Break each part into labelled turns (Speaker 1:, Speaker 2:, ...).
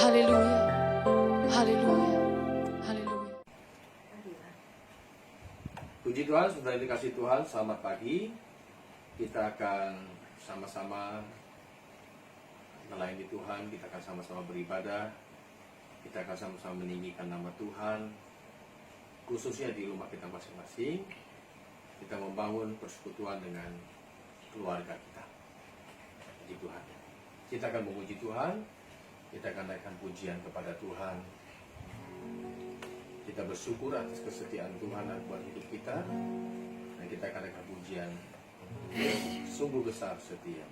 Speaker 1: Haleluya, haleluya, haleluya.
Speaker 2: Puji Tuhan, saudara dikasih Tuhan, selamat pagi. Kita akan sama-sama melayani Tuhan, kita akan sama-sama beribadah, kita akan sama-sama meninggikan nama Tuhan, khususnya di rumah kita masing-masing. Kita membangun persekutuan dengan keluarga kita. Puji Tuhan. Kita akan memuji Tuhan, kita akan naikkan pujian kepada Tuhan. Kita bersyukur atas kesetiaan Tuhan buat hidup kita, dan kita akan naikkan pujian sungguh besar setia.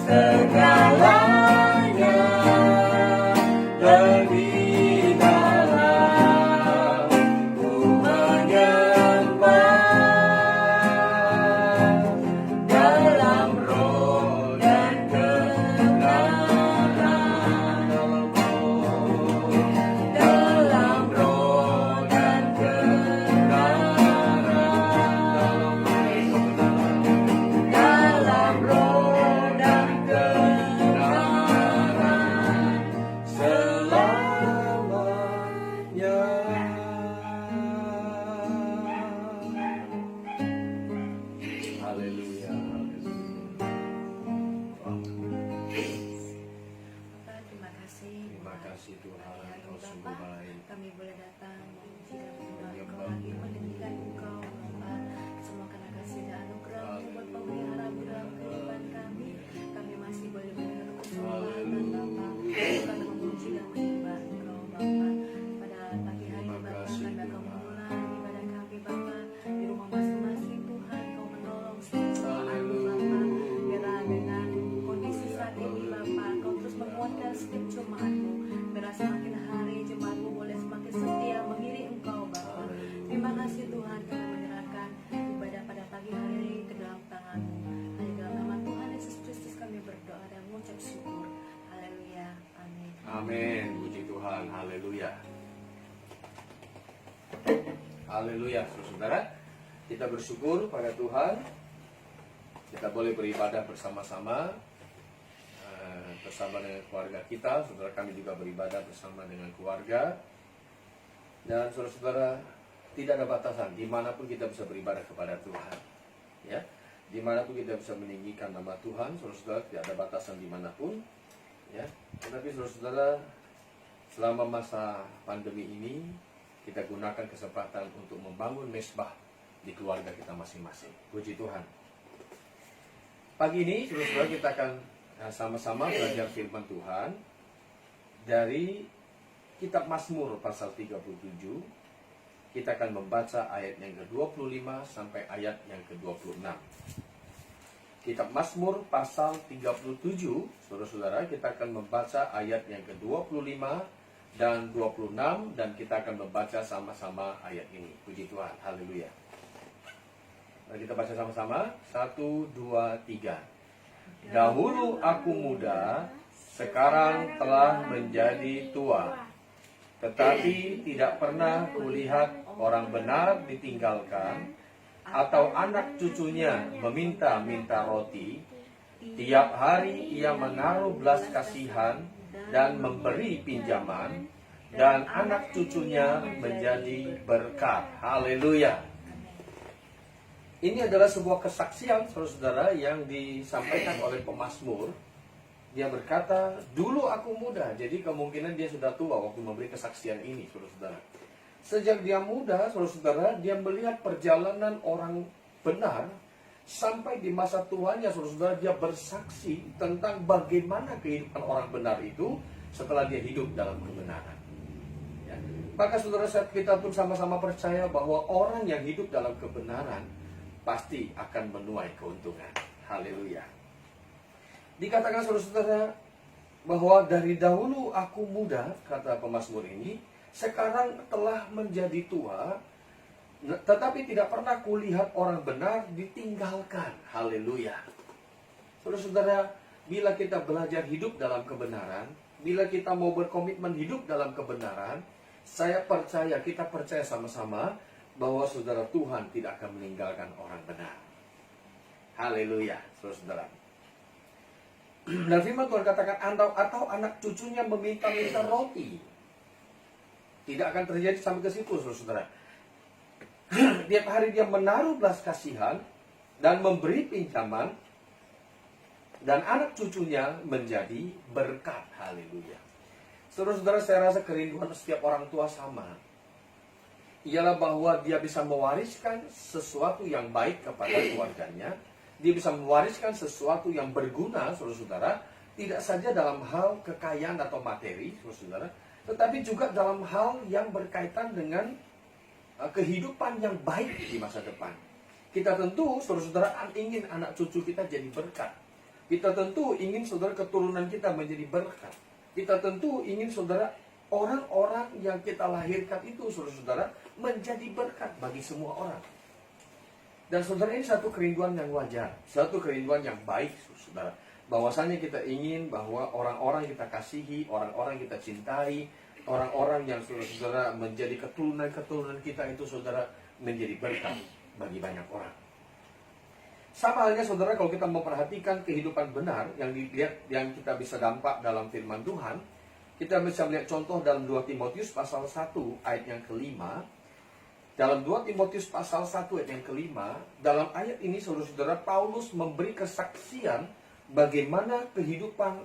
Speaker 3: Segalanya lebih pagi hari
Speaker 2: Engkau
Speaker 3: ini
Speaker 2: sungguh
Speaker 3: Bapa.
Speaker 2: baik.
Speaker 3: Kami boleh datang memuji dan menyembah Engkau lagi, meninggikan Engkau Bapa. Semua karena kasih dan anugerah-Mu buat pemelihara dalam kehidupan kami. Kami masih boleh mendengar kesempatan Bapa bukan memuji dan menyembah Engkau Bapa. Pada pagi hari ini Bapa, kami akan memulai ibadah kami Bapa di rumah masing-masing. Tuhan, Kau menolong setiap jemaat-Mu Bapa. Biarlah dengan kondisi saat ini Bapa, Kau terus menguatkan setiap jemaat-Mu. Biarlah semakin hari jemaat-Mu boleh semakin setia mengiring Engkau Bapa. Terima kasih Tuhan, kami menyerahkan ibadah pada pagi hari ini ke dalam tangan-Mu. Hanya dalam nama Tuhan Yesus Kristus kami berdoa dan mengucap syukur. Haleluya. Amin.
Speaker 2: Amin. Puji Tuhan. Haleluya. Haleluya, saudara. Kita bersyukur pada Tuhan. Kita boleh beribadah bersama-sama bersama dengan keluarga kita. Saudara, kami juga beribadah bersama dengan keluarga. Dan saudara-saudara, tidak ada batasan dimanapun kita bisa beribadah kepada Tuhan. Ya, dimanapun kita bisa meninggikan nama Tuhan, saudara-saudara, tidak ada batasan dimanapun. Ya, tetapi saudara-saudara, selama masa pandemi ini kita gunakan kesempatan untuk membangun mesbah di keluarga kita masing-masing. Puji Tuhan. Pagi ini saudara-saudara, kita akan sama-sama belajar firman Tuhan dari kitab Mazmur pasal 37. Kita akan membaca ayat yang ke-25 sampai ayat yang ke-26. Kitab Mazmur pasal 37, saudara-saudara, kita akan membaca ayat yang ke-25 dan 26, dan kita akan membaca sama-sama ayat ini. Puji Tuhan, haleluya. Mari kita baca sama-sama. 1, 2, 3. Dahulu aku muda, sekarang telah menjadi tua, tetapi tidak pernah kulihat orang benar ditinggalkan, atau anak cucunya meminta-minta roti. Tiap hari ia menaruh belas kasihan dan memberi pinjaman, dan anak cucunya menjadi berkat. Haleluya. Ini adalah sebuah kesaksian, saudara-saudara, yang disampaikan oleh pemazmur. Dia berkata, dulu aku muda. Jadi kemungkinan dia sudah tua waktu memberi kesaksian ini, saudara-saudara. Sejak dia muda, saudara-saudara, dia melihat perjalanan orang benar. Sampai di masa tuanya, saudara-saudara, dia bersaksi tentang bagaimana kehidupan orang benar itu setelah dia hidup dalam kebenaran. Ya. Maka saudara, kita pun sama-sama percaya bahwa orang yang hidup dalam kebenaran pasti akan menuai keuntungan. Haleluya. Dikatakan saudara-saudara bahwa dari dahulu aku muda, kata pemazmur ini, sekarang telah menjadi tua, tetapi tidak pernah kulihat orang benar ditinggalkan. Haleluya. Saudara-saudara, bila kita belajar hidup dalam kebenaran, bila kita mau berkomitmen hidup dalam kebenaran, saya percaya, kita percaya sama-sama bahwa saudara, Tuhan tidak akan meninggalkan orang benar. Haleluya, saudara-saudara. Dan firman Tuhan katakan, atau anak cucunya meminta-minta roti. Tidak akan terjadi sampai ke situ, saudara-saudara. Tiap hari dia menaruh belas kasihan dan memberi pinjaman, dan anak cucunya menjadi berkat. Haleluya. Saudara-saudara, saya rasa kerinduan setiap orang tua sama, ialah bahwa dia bisa mewariskan sesuatu yang baik kepada keluarganya. Dia bisa mewariskan sesuatu yang berguna, saudara-saudara, tidak saja dalam hal kekayaan atau materi, saudara-saudara, tetapi juga dalam hal yang berkaitan dengan kehidupan yang baik di masa depan. Kita tentu, saudara-saudara, ingin anak cucu kita jadi berkat. Kita tentu ingin, saudara, keturunan kita menjadi berkat. Kita tentu ingin, saudara, orang-orang yang kita lahirkan itu, saudara-saudara, menjadi berkat bagi semua orang. Dan saudara, ini satu kerinduan yang wajar, satu kerinduan yang baik, saudara. Bahwasanya kita ingin bahwa orang-orang kita kasihi, orang-orang kita cintai, orang-orang yang saudara menjadi keturunan-keturunan kita itu, saudara, menjadi berkat bagi banyak orang. Sama halnya, saudara, kalau kita memperhatikan kehidupan benar yang dilihat, yang kita bisa dampak dalam firman Tuhan, kita bisa melihat contoh dalam 2 Timotius pasal 1 ayat yang kelima. Dalam 2 Timotius pasal 1 ayat yang kelima, dalam ayat ini saudara-saudara, Paulus memberi kesaksian bagaimana kehidupan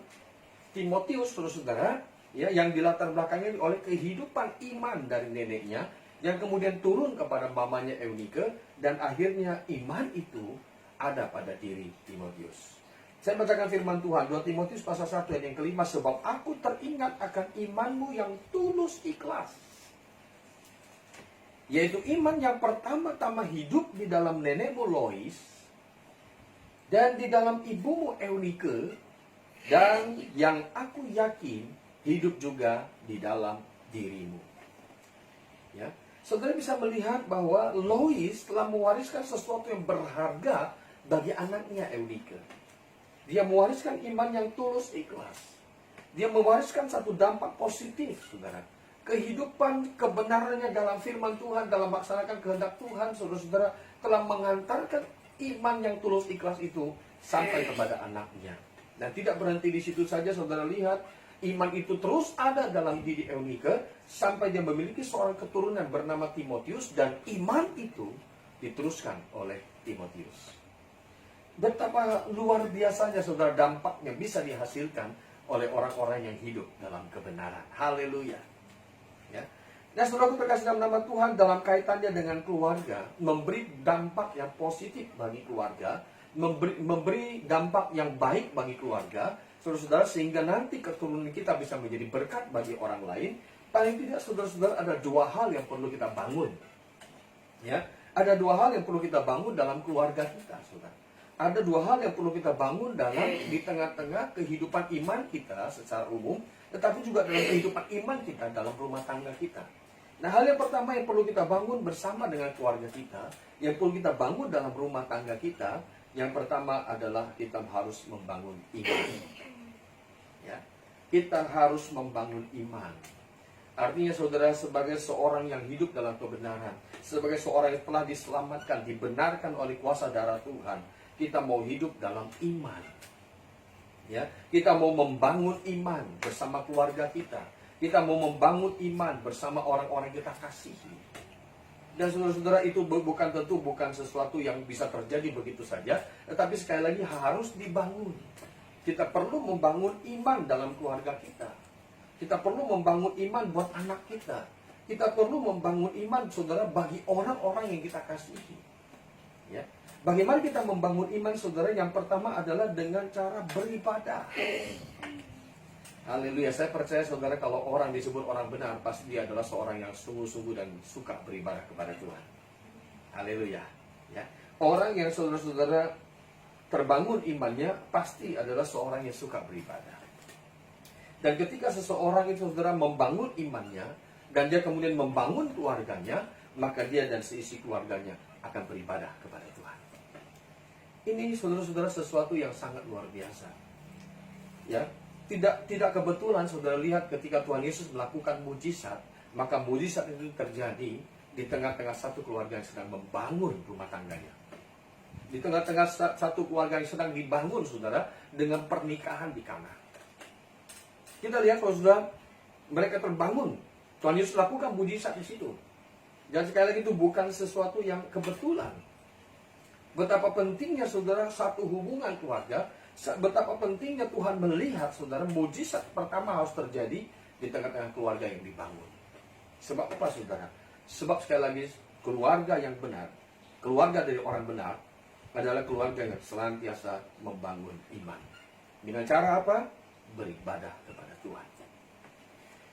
Speaker 2: Timotius, saudara-saudara, ya, yang dilatar belakangi oleh kehidupan iman dari neneknya, yang kemudian turun kepada mamanya Eunike, dan akhirnya iman itu ada pada diri Timotius. Saya bacakan firman Tuhan, 2 Timotius pasal 1 ayat yang kelima, sebab aku teringat akan imanmu yang tulus ikhlas. Yaitu iman yang pertama-tama hidup di dalam nenekmu Lois, dan di dalam ibumu Eunike, dan yang aku yakin hidup juga di dalam dirimu. Ya, saudara bisa melihat bahwa Lois telah mewariskan sesuatu yang berharga bagi anaknya Eunike. Dia mewariskan iman yang tulus ikhlas. Dia mewariskan satu dampak positif, saudara. Kehidupan kebenarannya dalam firman Tuhan, dalam melaksanakan kehendak Tuhan, saudara-saudara, telah mengantarkan iman yang tulus ikhlas itu sampai kepada anaknya. Dan tidak berhenti di situ saja, saudara lihat, iman itu terus ada dalam diri Eunike sampai dia memiliki seorang keturunan bernama Timotius, dan iman itu diteruskan oleh Timotius. Betapa luar biasanya, saudara, dampaknya bisa dihasilkan oleh orang-orang yang hidup dalam kebenaran. Haleluya. Ya. Nah, saudara terkasih dalam nama Tuhan, dalam kaitannya dengan keluarga, memberi dampak yang positif bagi keluarga, memberi dampak yang baik bagi keluarga, saudara-saudara, sehingga nanti keturunan kita bisa menjadi berkat bagi orang lain. Paling tidak, saudara-saudara, ada dua hal yang perlu kita bangun. Ya, ada dua hal yang perlu kita bangun dalam keluarga kita, saudara. Ada dua hal yang perlu kita bangun dalam di tengah-tengah kehidupan iman kita secara umum, tetapi juga dalam kehidupan iman kita dalam rumah tangga kita. Nah, hal yang pertama yang perlu kita bangun bersama dengan keluarga kita, yang perlu kita bangun dalam rumah tangga kita, yang pertama adalah kita harus membangun iman. Ya, kita harus membangun iman. Artinya, saudara, sebagai seorang yang hidup dalam kebenaran, sebagai seorang yang telah diselamatkan, dibenarkan oleh kuasa darah Tuhan, kita mau hidup dalam iman. Ya, kita mau membangun iman bersama keluarga kita. Kita mau membangun iman bersama orang-orang yang kita kasihi. Dan saudara-saudara, itu bukan sesuatu yang bisa terjadi begitu saja, tetapi sekali lagi harus dibangun. Kita perlu membangun iman dalam keluarga kita. Kita perlu membangun iman buat anak kita. Kita perlu membangun iman, saudara, bagi orang-orang yang kita kasihi. Ya. Bagaimana kita membangun iman, saudara? Yang pertama adalah dengan cara beribadah. Haleluya. Saya percaya, saudara, kalau orang disebut orang benar, pasti dia adalah seorang yang sungguh-sungguh dan suka beribadah kepada Tuhan. Haleluya. Ya. Orang yang, saudara-saudara, terbangun imannya pasti adalah seorang yang suka beribadah. Dan ketika seseorang itu, saudara, membangun imannya, dan dia kemudian membangun keluarganya, maka dia dan seisi keluarganya akan beribadah kepada Tuhan. Ini, saudara-saudara, sesuatu yang sangat luar biasa. Ya, tidak kebetulan, saudara lihat, ketika Tuhan Yesus melakukan mujizat, maka mujizat itu terjadi di tengah-tengah satu keluarga yang sedang membangun rumah tangganya. Di tengah-tengah satu keluarga yang sedang dibangun, saudara, dengan pernikahan di Kana. Kita lihat, saudara, mereka terbangun. Tuhan Yesus lakukan mujizat di situ. Dan sekali lagi, itu bukan sesuatu yang kebetulan. Betapa pentingnya, saudara, satu hubungan keluarga. Betapa pentingnya Tuhan melihat, saudara, mujizat pertama harus terjadi di tengah-tengah keluarga yang dibangun. Sebab apa, saudara? Sebab sekali lagi, keluarga yang benar, keluarga dari orang benar, adalah keluarga yang senantiasa membangun iman. Dengan cara apa? Beribadah kepada Tuhan.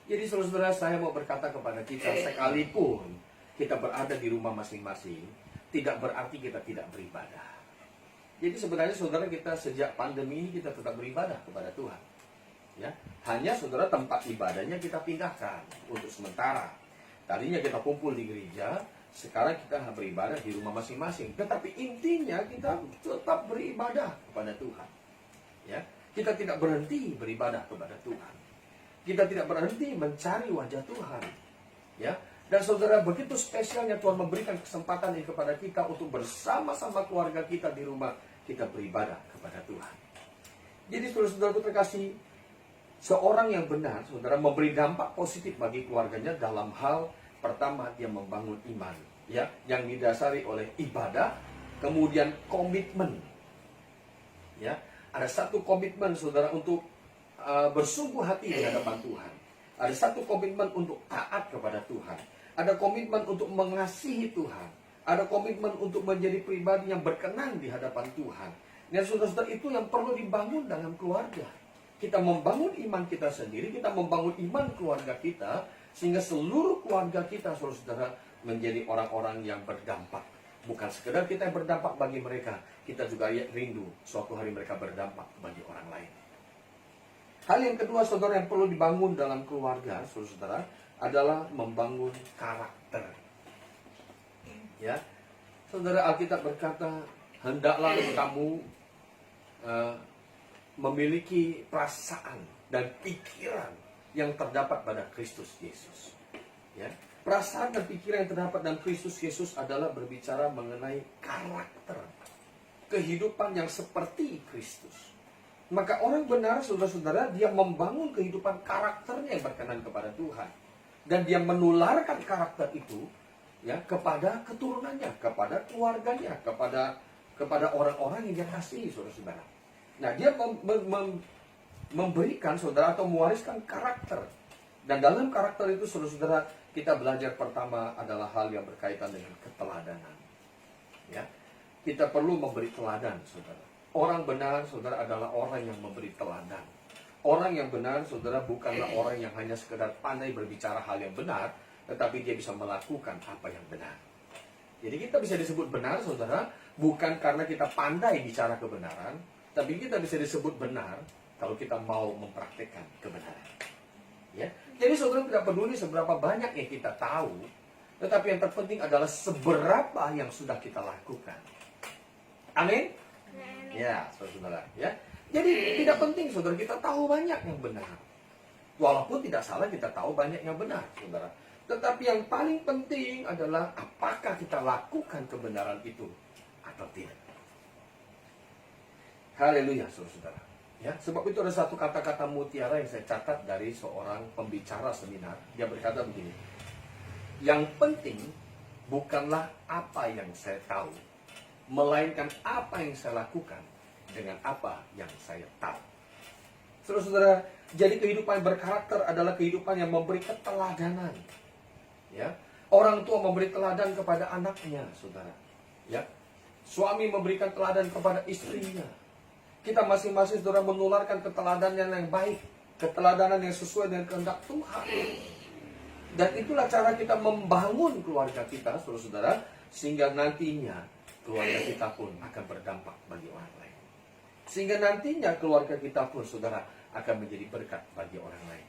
Speaker 2: Jadi, saudara-saudara, saya mau berkata kepada kita, sekalipun kita berada di rumah masing-masing, tidak berarti kita tidak beribadah. Jadi sebenarnya, saudara, kita sejak pandemi ini kita tetap beribadah kepada Tuhan. Ya, hanya, saudara, tempat ibadahnya kita pindahkan untuk sementara. Tadinya kita kumpul di gereja, sekarang kita beribadah di rumah masing-masing. Tetapi intinya kita tetap beribadah kepada Tuhan. Ya, kita tidak berhenti beribadah kepada Tuhan. Kita tidak berhenti mencari wajah Tuhan. Ya. Dan saudara, begitu spesialnya Tuhan memberikan kesempatan ini kepada kita untuk bersama-sama keluarga kita di rumah kita beribadah kepada Tuhan. Jadi, saudara-saudara terkasih, seorang yang benar, saudara, memberi dampak positif bagi keluarganya dalam hal pertama, dia membangun iman, ya, yang didasari oleh ibadah, kemudian komitmen. Ya, ada satu komitmen, saudara, untuk bersungguh hati di hadapan Tuhan. Ada satu komitmen untuk taat kepada Tuhan. Ada komitmen untuk mengasihi Tuhan. Ada komitmen untuk menjadi pribadi yang berkenan di hadapan Tuhan. Dan saudara-saudara, itu yang perlu dibangun dalam keluarga. Kita membangun iman kita sendiri, kita membangun iman keluarga kita, sehingga seluruh keluarga kita, saudara-saudara, menjadi orang-orang yang berdampak. Bukan sekedar kita yang berdampak bagi mereka, kita juga rindu suatu hari mereka berdampak bagi orang lain. Hal yang kedua, saudara, yang perlu dibangun dalam keluarga, saudara, adalah membangun karakter. Ya, saudara, Alkitab berkata, hendaklah kamu memiliki perasaan dan pikiran yang terdapat pada Kristus Yesus. Ya, perasaan dan pikiran yang terdapat dalam Kristus Yesus adalah berbicara mengenai karakter, kehidupan yang seperti Kristus. Maka orang benar, saudara-saudara, dia membangun kehidupan karakternya yang berkenan kepada Tuhan. Dan dia menularkan karakter itu ya kepada keturunannya, kepada keluarganya, kepada orang-orang yang dia kasihi, saudara-saudara. Nah, dia memberikan, saudara, atau mewariskan karakter. Dan dalam karakter itu, saudara-saudara, kita belajar pertama adalah hal yang berkaitan dengan keteladanan. Ya, kita perlu memberi teladan, saudara. Orang benar, saudara, adalah orang yang memberi teladan. Orang yang benar, saudara, bukanlah orang yang hanya sekedar pandai berbicara hal yang benar, tetapi dia bisa melakukan apa yang benar. Jadi kita bisa disebut benar, saudara, bukan karena kita pandai bicara kebenaran, tapi kita bisa disebut benar kalau kita mau mempraktekkan kebenaran. Ya, jadi saudara, tidak peduli seberapa banyak yang kita tahu, tetapi yang terpenting adalah seberapa yang sudah kita lakukan. Amin. Ya, saudara, ya. Jadi tidak penting, saudara, kita tahu banyak yang benar. Walaupun tidak salah kita tahu banyak yang benar, saudara. Tetapi yang paling penting adalah apakah kita lakukan kebenaran itu atau tidak. Haleluya, saudara. Ya, sebab itu ada satu kata-kata mutiara yang saya catat dari seorang pembicara seminar. Dia berkata begini: yang penting bukanlah apa yang saya tahu, melainkan apa yang saya lakukan dengan apa yang saya tahu. Saudara-saudara, jadi kehidupan yang berkarakter adalah kehidupan yang memberi keteladanan. Ya, orang tua memberi teladan kepada anaknya, saudara. Ya, suami memberikan teladan kepada istrinya. Kita masing-masing, saudara, menularkan keteladanan yang baik, keteladanan yang sesuai dengan kehendak Tuhan. Dan itulah cara kita membangun keluarga kita, saudara-saudara, sehingga nantinya keluarga kita pun akan berdampak bagi orang lain. Sehingga nantinya keluarga kita pun, saudara, akan menjadi berkat bagi orang lain.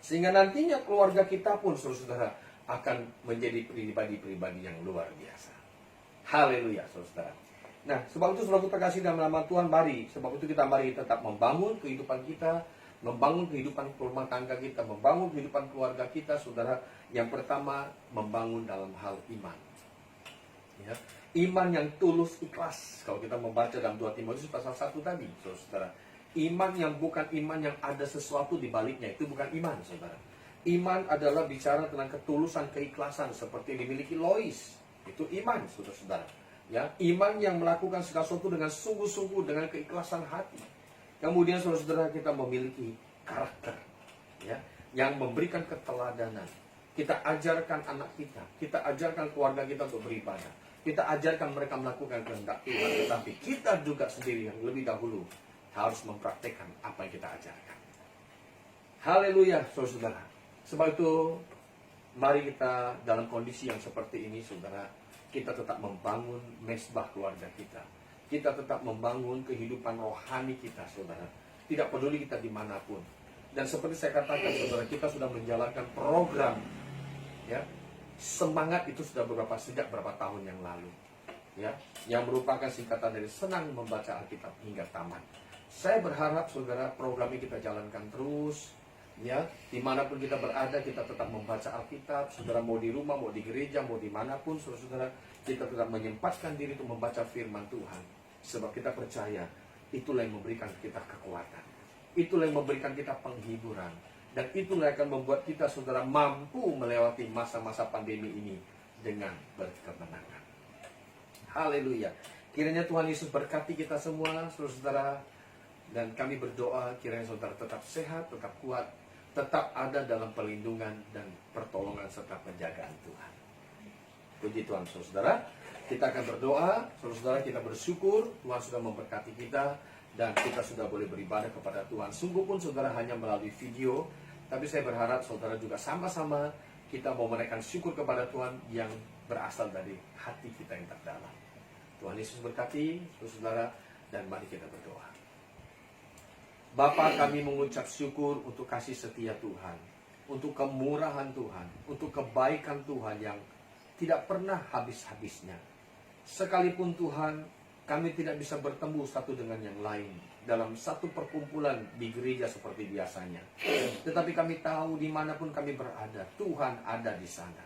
Speaker 2: Sehingga nantinya keluarga kita pun, saudara, akan menjadi pribadi-pribadi yang luar biasa. Haleluya, saudara. Nah, sebab itu, saudara terkasih dalam nama Tuhan, sebab itu kita mari tetap membangun kehidupan kita, membangun kehidupan rumah tangga kita, membangun kehidupan keluarga kita, saudara. Yang pertama, membangun dalam hal iman. Ya, iman yang tulus ikhlas. Kalau kita membaca dalam 2 Timotius pasal 1 tadi, saudara. Iman yang bukan iman yang ada sesuatu di baliknya, itu bukan iman, saudara. Iman adalah bicara tentang ketulusan, keikhlasan seperti dimiliki Lois. Itu iman, saudara-saudara. Ya, iman yang melakukan segala sesuatu dengan sungguh-sungguh, dengan keikhlasan hati. Kemudian, saudara-saudara, kita memiliki karakter, ya, yang memberikan keteladanan. Kita ajarkan anak kita ajarkan keluarga kita untuk beribadah. Kita ajarkan mereka melakukan kehendak Tuhan, tetapi kita juga sendiri yang lebih dahulu harus mempraktekkan apa yang kita ajarkan. Haleluya, saudara. Sebab itu, mari kita dalam kondisi yang seperti ini, saudara, kita tetap membangun mesbah keluarga kita. Kita tetap membangun kehidupan rohani kita, saudara. Tidak peduli kita dimanapun. Dan seperti saya katakan, saudara, kita sudah menjalankan program, ya, semangat itu sudah sejak berapa tahun yang lalu, ya, yang merupakan singkatan dari senang membaca Alkitab hingga tamat. Saya berharap, saudara, program ini kita jalankan terus, ya, dimanapun kita berada, kita tetap membaca Alkitab. Saudara, mau di rumah, mau di gereja, mau dimanapun, saudara, kita tetap menyempatkan diri untuk membaca firman Tuhan. Sebab kita percaya, itulah yang memberikan kita kekuatan, itulah yang memberikan kita penghiburan. Dan itulah yang akan membuat kita, saudara, mampu melewati masa-masa pandemi ini dengan berkemenangan. Haleluya. Kiranya Tuhan Yesus berkati kita semua, saudara-saudara. Dan kami berdoa kiranya saudara tetap sehat, tetap kuat. tetap ada dalam perlindungan dan pertolongan serta penjagaan Tuhan. Puji Tuhan, saudara. Kita akan berdoa, saudara, kita bersyukur Tuhan sudah memberkati kita dan kita sudah boleh beribadah kepada Tuhan. Sungguh pun saudara hanya melalui video, tapi saya berharap saudara juga sama-sama kita mau menaikkan syukur kepada Tuhan yang berasal dari hati kita yang terdalam. Tuhan Yesus berkati, saudara, dan mari kita berdoa. Bapa, kami mengucap syukur untuk kasih setia Tuhan, untuk kemurahan Tuhan, untuk kebaikan Tuhan yang tidak pernah habis-habisnya. Sekalipun Tuhan, kami tidak bisa bertemu satu dengan yang lain dalam satu perkumpulan di gereja seperti biasanya. Tetapi kami tahu dimanapun kami berada, Tuhan ada di sana.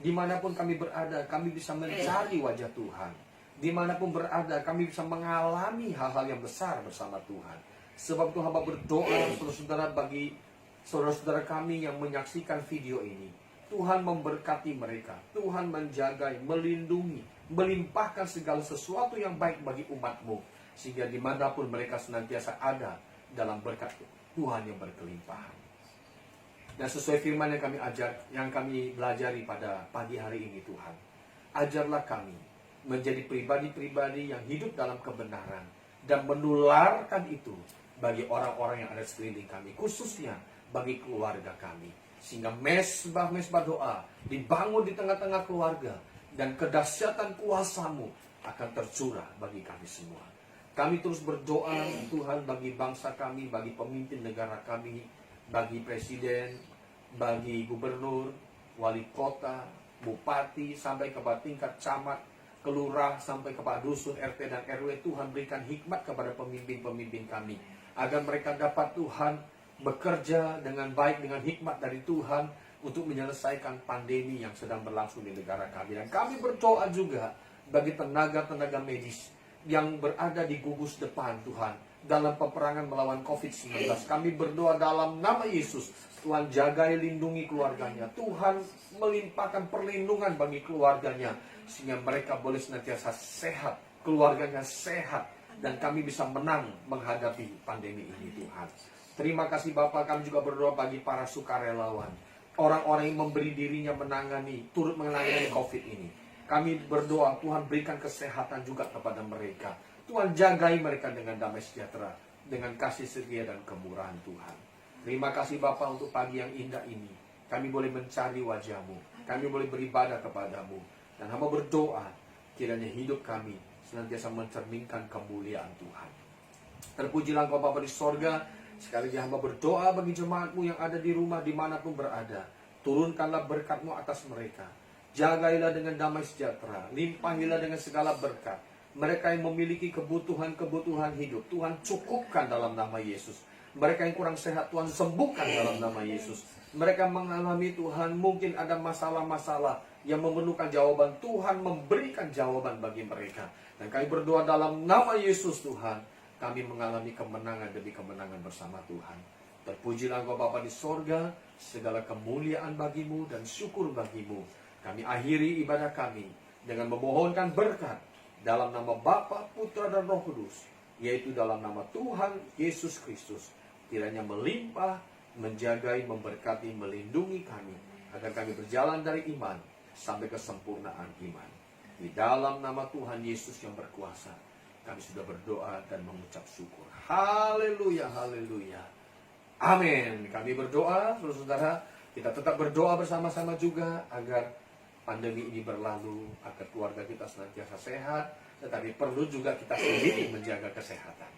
Speaker 2: Dimanapun kami berada, kami bisa mencari wajah Tuhan. Dimanapun berada, kami bisa mengalami hal-hal yang besar bersama Tuhan. Sebab Tuhan hamba berdoa, saudara-saudara, bagi saudara-saudara kami yang menyaksikan video ini. Tuhan memberkati mereka, Tuhan menjagai, melindungi, melimpahkan segala sesuatu yang baik bagi umat-Mu. Sehingga dimanapun mereka senantiasa ada dalam berkat Tuhan yang berkelimpahan. Dan sesuai firman yang kami belajari pada pagi hari ini, Tuhan, ajarlah kami menjadi pribadi-pribadi yang hidup dalam kebenaran dan menularkan itu bagi orang-orang yang ada sekeliling kami, khususnya bagi keluarga kami. Sehingga mesbah-mesbah doa dibangun di tengah-tengah keluarga dan kedahsyatan kuasa-Mu akan tercurah bagi kami semua. Kami terus berdoa Tuhan bagi bangsa kami, bagi pemimpin negara kami, bagi presiden, bagi gubernur, wali kota, bupati, sampai kepada tingkat camat, kelurah, sampai kepada dusun, RT dan RW. Tuhan berikan hikmat kepada pemimpin-pemimpin kami, agar mereka dapat Tuhan bekerja dengan baik, dengan hikmat dari Tuhan untuk menyelesaikan pandemi yang sedang berlangsung di negara kami. Dan kami berdoa juga bagi tenaga-tenaga medis yang berada di gugus depan Tuhan dalam peperangan melawan COVID-19. Kami berdoa dalam nama Yesus, Tuhan jagai, lindungi keluarganya. Tuhan melimpahkan perlindungan bagi keluarganya, sehingga mereka boleh senantiasa sehat, keluarganya sehat, dan kami bisa menang menghadapi pandemi ini, Tuhan. Terima kasih Bapak. Kami juga berdoa bagi para sukarelawan, orang-orang yang memberi dirinya turut menangani COVID ini. Kami berdoa Tuhan berikan kesehatan juga kepada mereka. Tuhan jagai mereka dengan damai sejahtera, dengan kasih setia dan kemurahan Tuhan. Terima kasih Bapa untuk pagi yang indah ini. Kami boleh mencari wajah-Mu, kami boleh beribadah kepada-Mu. Dan hamba berdoa kiranya hidup kami senantiasa mencerminkan kemuliaan Tuhan. Terpujilah Engkau Bapa di sorga. Sekali lagi hamba berdoa bagi jemaat-Mu yang ada di rumah dimanapun berada. Turunkanlah berkat-Mu atas mereka. Jagailah dengan damai sejahtera, limpahilah dengan segala berkat. Mereka yang memiliki kebutuhan-kebutuhan hidup, Tuhan cukupkan dalam nama Yesus. Mereka yang kurang sehat, Tuhan sembuhkan dalam nama Yesus. Mereka mengalami Tuhan, mungkin ada masalah-masalah yang memerlukan jawaban. Tuhan memberikan jawaban bagi mereka. Dan kami berdoa dalam nama Yesus Tuhan, kami mengalami kemenangan demi kemenangan bersama Tuhan. Terpujilah Engkau Bapa di sorga, segala kemuliaan bagi-Mu dan syukur bagi-Mu. Kami akhiri ibadah kami dengan memohonkan berkat dalam nama Bapa, Putra dan Roh Kudus, yaitu dalam nama Tuhan Yesus Kristus. Kiranya melimpah, menjagai, memberkati, melindungi kami, agar kami berjalan dari iman sampai kesempurnaan iman. Di dalam nama Tuhan Yesus yang berkuasa, kami sudah berdoa dan mengucap syukur. Haleluya, haleluya. Amin. Kami berdoa, saudara, kita tetap berdoa bersama-sama juga agar pandemi ini berlalu, agar keluarga kita senantiasa sehat, tetapi perlu juga kita sendiri menjaga kesehatan.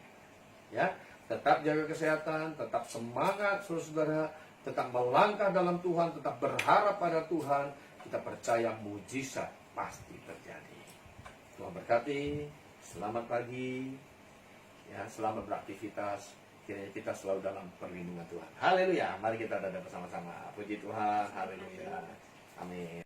Speaker 2: Ya, tetap jaga kesehatan, tetap semangat, saudara, tetap melangkah dalam Tuhan, tetap berharap pada Tuhan. Kita percaya mujizat pasti terjadi. Tuhan berkati. Selamat pagi. Ya, selamat beraktivitas. Kiranya kita selalu dalam perlindungan Tuhan. Haleluya. Mari kita ada bersama-sama. Puji Tuhan. Haleluya. Amin.